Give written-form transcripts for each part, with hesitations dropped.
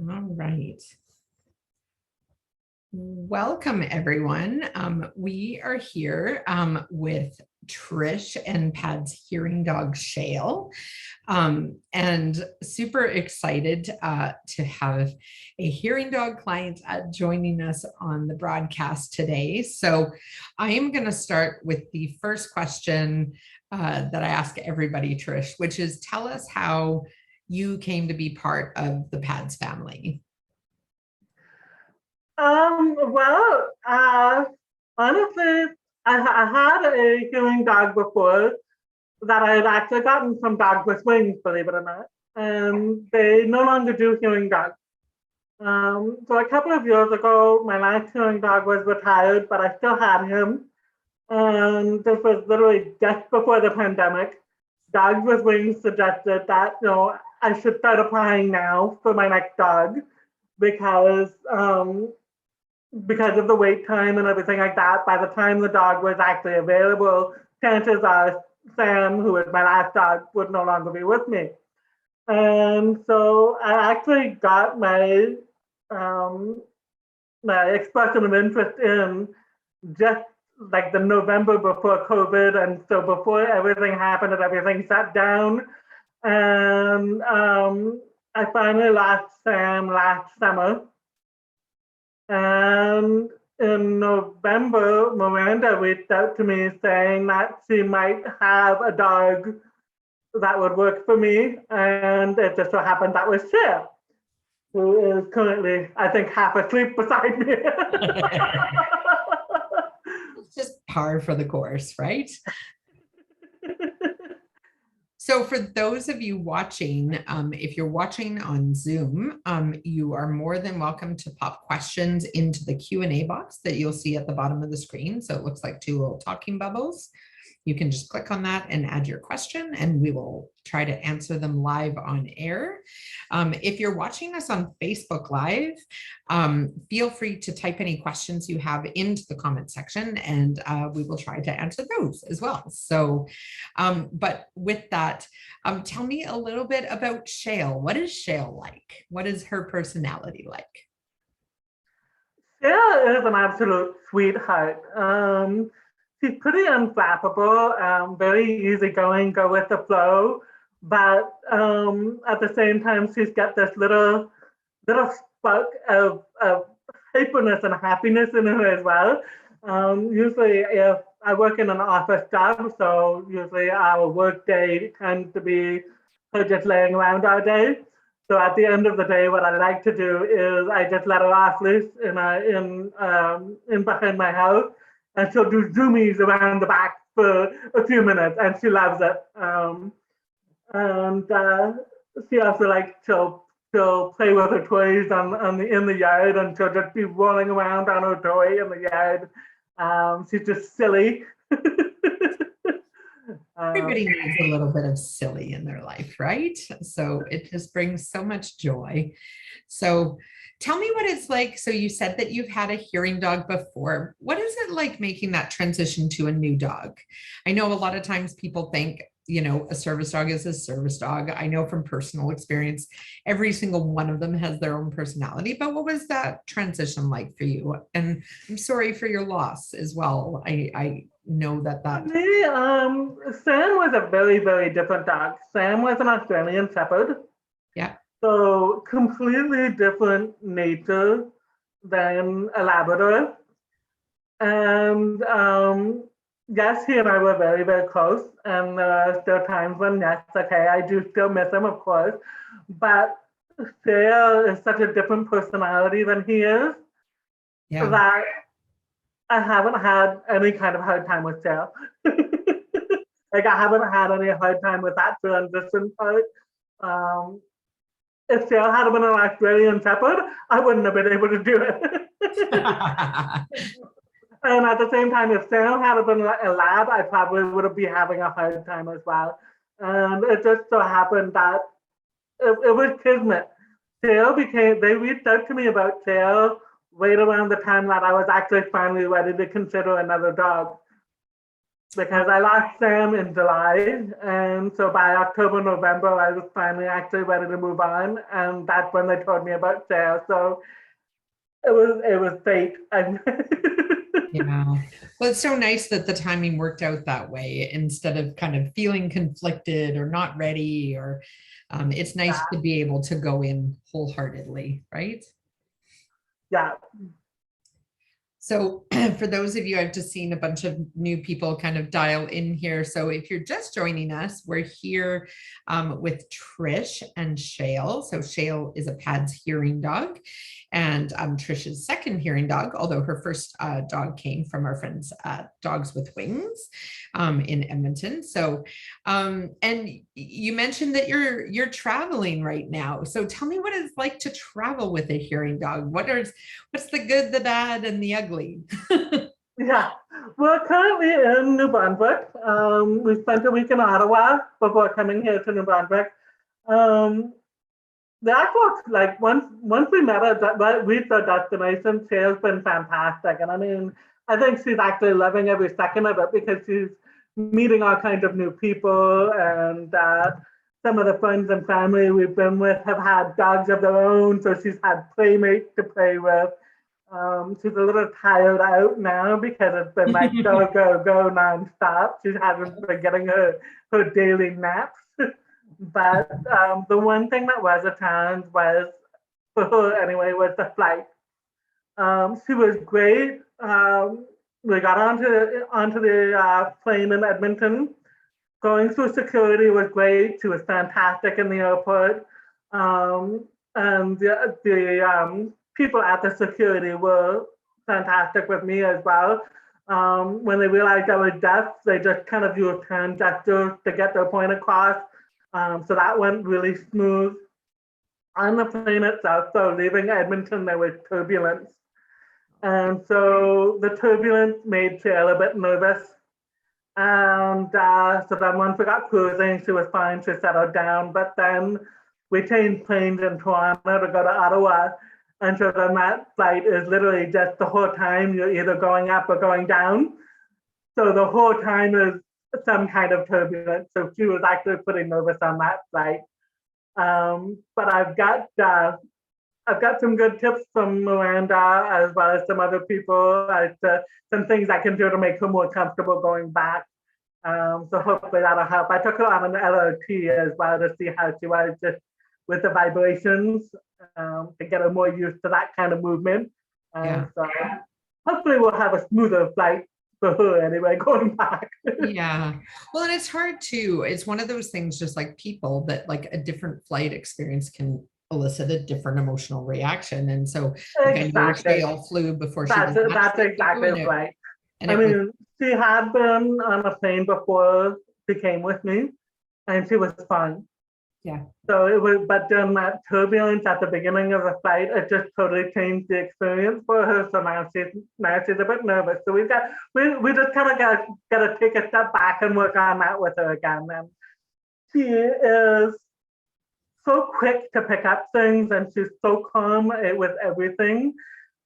All right. Welcome, everyone. We are here with Trish and Pad's hearing dog, Shale, and super excited to have a hearing dog client joining us on the broadcast today. So I am going to start with the first question that I ask everybody, Trish, which is tell us how you came to be part of the Pads family. Well, honestly, I had a hearing dog before that I had actually gotten from Dogs with Wings, believe it or not. And they no longer do hearing dogs. So a couple of years ago, my last hearing dog was retired, but I still had him. And this was literally just before the pandemic. Dogs with Wings suggested that, I should start applying now for my next dog because because of the wait time and everything like that, by the time the dog was actually available, chances are Sam, who was my last dog, would no longer be with me. And so I actually got um, my expression of interest in just like the November before COVID, and so before everything happened and everything shut down. And I finally lost Sam last summer, and in November, Miranda reached out to me saying that she might have a dog that would work for me. And it just so happened that was Shale, who is currently, I think, half asleep beside me. It's just par for the course, right? So for those of you watching, if you're watching on Zoom, you are more than welcome to pop questions into the Q&A box that you'll see at the bottom of the screen. So it looks like two little talking bubbles. You can just click on that and add your question, and we will try to answer them live on air. If you're watching us on Facebook Live, feel free to type any questions you have into the comment section, and we will try to answer those as well. So, but with that, tell me a little bit about Shale. What is Shale like? What is her personality like? Shale is an absolute sweetheart. She's pretty unflappable, very easygoing, go with the flow. But at the same time, she's got this little spark of hyperness and happiness in her as well. Usually, if I work in an office job, so usually our work day tends to be her just laying around all day. So at the end of the day, what I like to do is I just let her off loose in behind my house, and she'll do zoomies around the back for a few minutes, and she loves it. And she also likes she'll play with her toys in the yard, and she'll just be rolling around on her toy in the yard. She's just silly. Everybody needs a little bit of silly in their life, right? So it just brings so much joy. So tell me what it's like. So you said that you've had a hearing dog before. What is it like making that transition to a new dog? I know a lot of times people think, a service dog is a service dog. I know from personal experience, every single one of them has their own personality, but what was that transition like for you? And I'm sorry for your loss as well. I know that. Me, Sam was a very, very different dog. Sam was an Australian Shepherd. Yeah. So completely different nature than a Labrador. And yes, he and I were very, very close. And there are still times when, yes, okay, I do still miss him, of course. But Shale is such a different personality than he is that I haven't had any kind of hard time with Shale. Like I haven't had any hard time with that transition part. Um, if Shale had been an Australian Shepherd, I wouldn't have been able to do it. And at the same time, if Shale had been a lab, I probably would be having a hard time as well. And it just so happened that it was kismet. They reached out to me about Shale right around the time that I was actually finally ready to consider another dog. because I lost Sam in July, and so by October, November, I was finally actually ready to move on, and that's when they told me about Shale. So it was fate. And Yeah. Well, it's so nice that the timing worked out that way instead of kind of feeling conflicted or not ready, or it's nice yeah, to be able to go in wholeheartedly, right? yeah, So for those of you, I've just seen a bunch of new people kind of dial in here. So if you're just joining us, we're here with Trish and Shale. So Shale is a PADS hearing dog, and Trish's second hearing dog, although her first dog came from our friends Dogs with Wings in Edmonton. So and you mentioned that you're traveling right now. So tell me what it's like to travel with a hearing dog. What's the good, the bad, and the ugly? yeah. We're currently in New Brunswick. We spent a week in Ottawa before coming here to New Brunswick. Um, the actual, like, once we met her, that reached our destination, she has been fantastic. And I mean, I think she's actually loving every second of it because she's meeting all kinds of new people, and some of the friends and family we've been with have had dogs of their own, so she's had playmates to play with. She's a little tired out now because it's been like go, go, go nonstop. She hasn't been getting her daily naps. But the one thing that was a challenge was, for her anyway, was the flight. She was great. We got onto the plane in Edmonton. Going through security was great. She was fantastic in the airport. And the people at the security were fantastic with me as well. When they realized I was deaf, they just kind of used hand gestures to get their point across. So that went really smooth. On the plane itself, so leaving Edmonton, there was turbulence. And so the turbulence made Shale a bit nervous. And so then once we got cruising, she was fine, she settled down. But then we changed planes in Toronto to go to Ottawa. And so then that flight is literally just the whole time you're either going up or going down. So the whole time is some kind of turbulence. So she was actually pretty nervous on that flight. But I've got some good tips from Miranda as well as some other people as to some things I can do to make her more comfortable going back. So hopefully that'll help. I took her on an LRT as well to see how she was just with the vibrations, to get her more used to that kind of movement. Yeah. So hopefully we'll have a smoother flight for her anyway going back. Yeah. Well, and it's hard too. It's one of those things, just like people, that like a different flight experience can elicit a different emotional reaction. And so like I know Exactly. Shale flew before she That's was that's exactly and right. and I it was mean, she had been on a plane before she came with me, and she was fine. yeah. So it was, but during that turbulence at the beginning of the flight, it just totally changed the experience for her. So now she's a bit nervous. So we just kind of got to take a step back and work on that with her again. And she is so quick to pick up things, and she's so calm with everything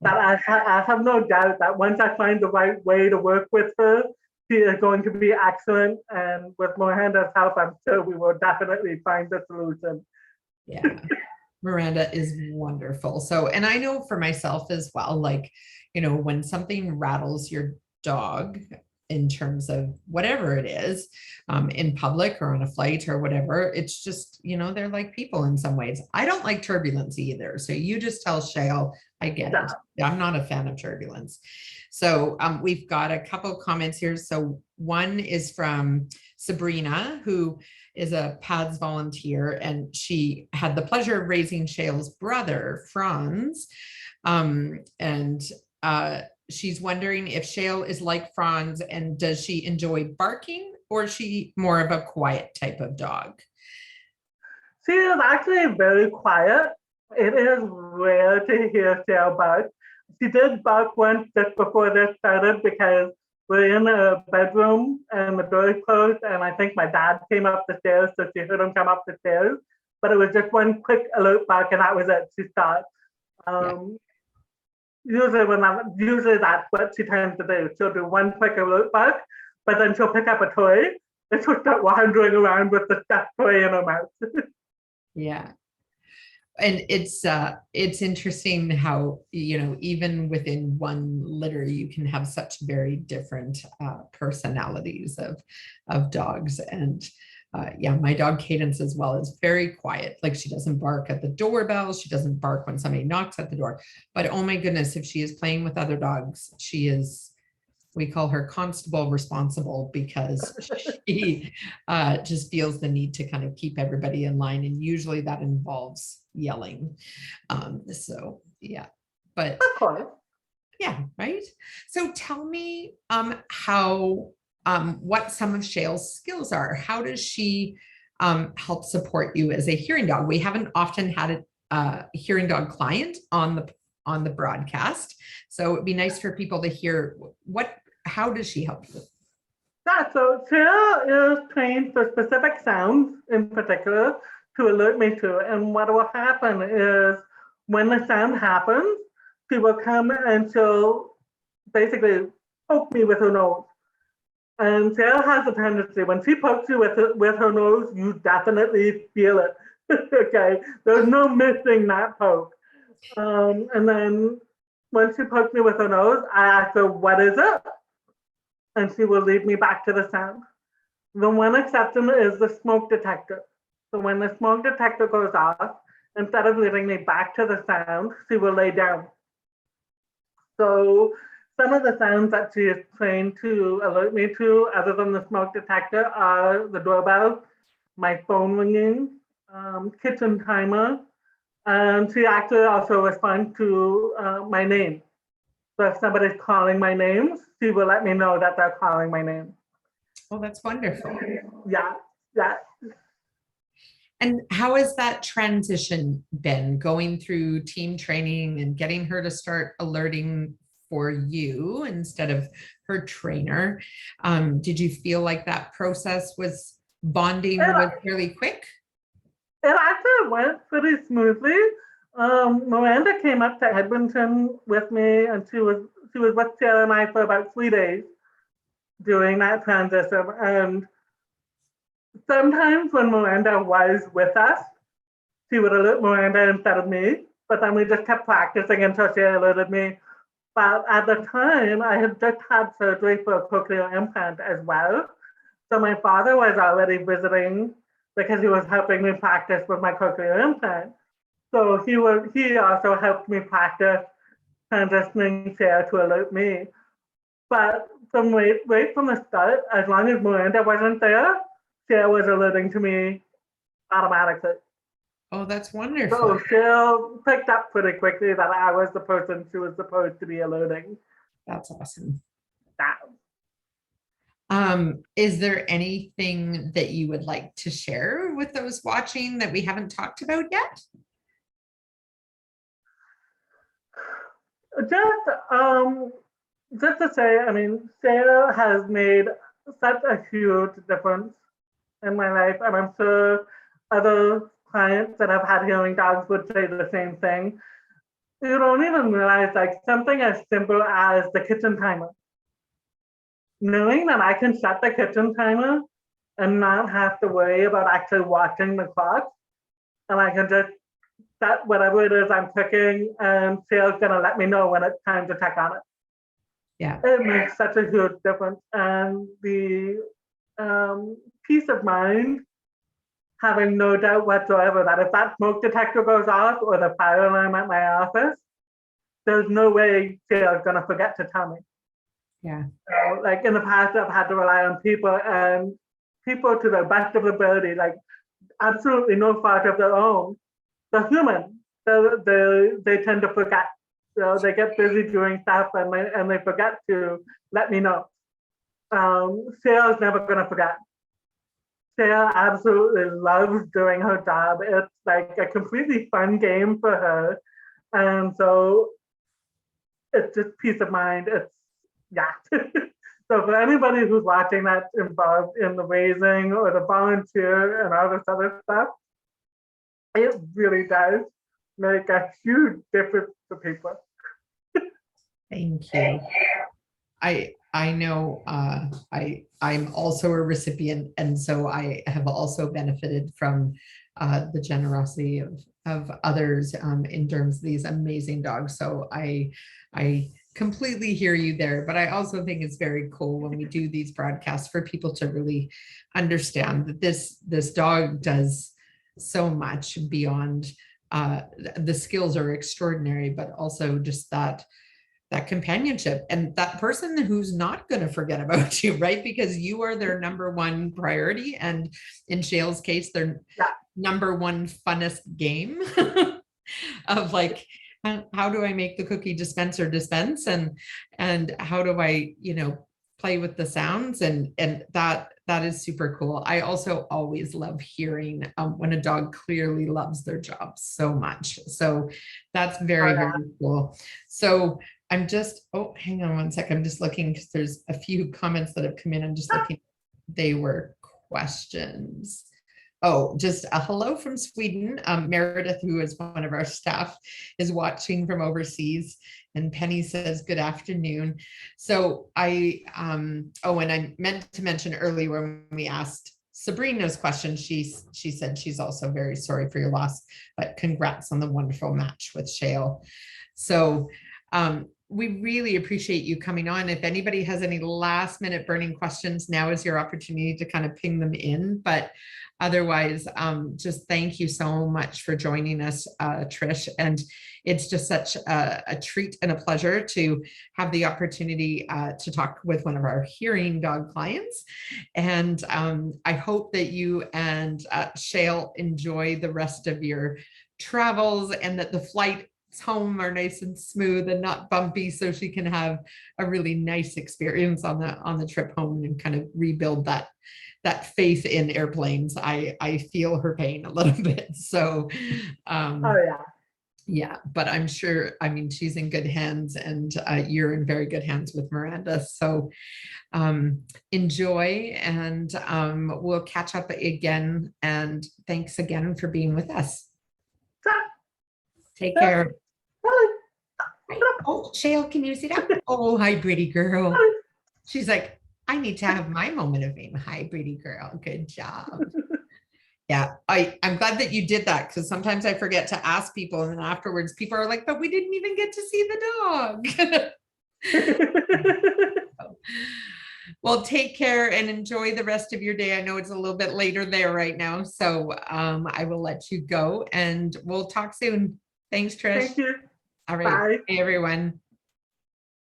that I have no doubt that once I find the right way to work with her, she is going to be excellent. And with Miranda's help, I'm sure we will definitely find the solution. Yeah. Miranda is wonderful. So, and I know for myself as well, like, when something rattles your dog in terms of whatever it is, in public or on a flight or whatever, it's just, they're like people in some ways. I don't like turbulence either. So you just tell Shale, I get it. I'm not a fan of turbulence. So we've got a couple comments here. So one is from Sabrina, who is a PADS volunteer, and she had the pleasure of raising Shale's brother, Franz. And she's wondering if Shale is like Franz, and does she enjoy barking, or is she more of a quiet type of dog? She is actually very quiet. It is rare to hear Shale bark. She did bark once just before this started because we're in a bedroom and the door is closed, and I think my dad came up the stairs, so she heard him come up the stairs. But it was just one quick alert bark, and that was it. She stopped. Usually that's what she tends to do. She'll do one quick alert bark, but then she'll pick up a toy and she'll start wandering around with the stuffed toy in her mouth. Yeah. And it's interesting how, even within one litter, you can have such very different personalities of dogs. And yeah, my dog Cadence as well is very quiet. Like, she doesn't bark at the doorbell. She doesn't bark when somebody knocks at the door. But oh my goodness, if she is playing with other dogs, we call her Constable Responsible, because she just feels the need to kind of keep everybody in line. And usually that involves yelling. So yeah, but Of course. yeah, right. So tell me how what some of Shale's skills are. How does she help support you as a hearing dog? We haven't often had a hearing dog client on the broadcast, so it'd be nice for people to hear how does she help you? Yeah, so Shale is trained for specific sounds in particular to alert me to. And what will happen is when the sound happens, she will come and she'll basically poke me with her nose. And Shale has a tendency, when she pokes you with her nose, you definitely feel it. Okay, there's no missing that poke. And then when she pokes me with her nose, I ask her, what is it? And she will lead me back to the sound. The one exception is the smoke detector. So when the smoke detector goes off, instead of leading me back to the sound, she will lay down. So some of the sounds that she is trained to alert me to, other than the smoke detector, are the doorbell, my phone ringing, kitchen timer, and she actually also responds to my name. So if somebody's calling my name, she will let me know that they're calling my name. Oh, that's wonderful. Yeah, yeah. And how has that transition been, going through team training and getting her to start alerting for you instead of her trainer? Did you feel like that process was was fairly quick? It actually went pretty smoothly. Miranda came up to Edmonton with me, and she was with Shale and I for about 3 days during that transition. And sometimes when Miranda was with us, she would alert Miranda instead of me. But then we just kept practicing until she alerted me. But at the time, I had just had surgery for a cochlear implant as well. So my father was already visiting because he was helping me practice with my cochlear implant. So he also helped me practice transitioning Shale to alert me. But right from the start, as long as Miranda wasn't there, Shale was alerting to me automatically. Oh, that's wonderful. So Shale picked up pretty quickly that I was the person she was supposed to be alerting. That's awesome. Yeah. Is there anything that you would like to share with those watching that we haven't talked about yet? Just to say, I mean, Shale has made such a huge difference in my life, and I'm sure other clients that have had hearing dogs would say the same thing. You don't even realize, like, something as simple as the kitchen timer. Knowing that I can set the kitchen timer and not have to worry about actually watching the clock, and I can just set whatever it is I'm cooking, and Shale's gonna let me know when it's time to check on it. Yeah. It makes such a huge difference. And the peace of mind, having no doubt whatsoever that if that smoke detector goes off or the fire alarm at my office, there's no way Shale's gonna forget to tell me. Yeah. So, like in the past, I've had to rely on people, and people to the best of ability, like absolutely no fault of their own. They're human. They tend to forget. So they get busy doing stuff, and they forget to let me know. Shale's never gonna forget. Shale absolutely loves doing her job. It's like a completely fun game for her, and so it's just peace of mind. It's yeah. So for anybody who's watching that's involved in the raising or the volunteer and all this other stuff, it really does make a huge difference to people. Thank you. I know I'm also a recipient, and so I have also benefited from the generosity of others in terms of these amazing dogs. So I completely hear you there, but I also think it's very cool when we do these broadcasts for people to really understand that this dog does so much beyond the skills are extraordinary, but also just that companionship and that person who's not going to forget about you, right? Because you are their number one priority. And in Shale's case, their number one funnest game of like, how do I make the cookie dispenser dispense? And how do I, play with the sounds? And that is super cool. I also always love hearing when a dog clearly loves their job so much. So that's very, very cool. So I'm just, oh, hang on one sec. I'm just looking because there's a few comments that have come in. I'm just looking. They were questions. Oh, just a hello from Sweden. Meredith, who is one of our staff, is watching from overseas. And Penny says, good afternoon. So and I meant to mention earlier when we asked Sabrina's question, she said she's also very sorry for your loss, but congrats on the wonderful match with Shale. So we really appreciate you coming on. If anybody has any last minute burning questions, now is your opportunity to kind of ping them in. But otherwise, just thank you so much for joining us, Trish. And it's just such a treat and a pleasure to have the opportunity to talk with one of our hearing dog clients. And I hope that you and Shale enjoy the rest of your travels and that the flight home are nice and smooth and not bumpy, so she can have a really nice experience on the trip home and kind of rebuild that faith in airplanes. I feel her pain a little bit. So yeah, but I'm sure, I mean, she's in good hands, and you're in very good hands with Miranda. So enjoy, and we'll catch up again. And thanks again for being with us. Take care. Oh, Shale, can you see that? Oh, hi, pretty girl. She's like, I need to have my moment of fame. Hi, pretty girl. Good job. Yeah, I'm glad that you did that, because sometimes I forget to ask people, and then afterwards people are like, but we didn't even get to see the dog. Well, take care and enjoy the rest of your day. I know it's a little bit later there right now, so I will let you go, and we'll talk soon. Thanks, Trish. Thank you. All right. Bye. Hey, everyone.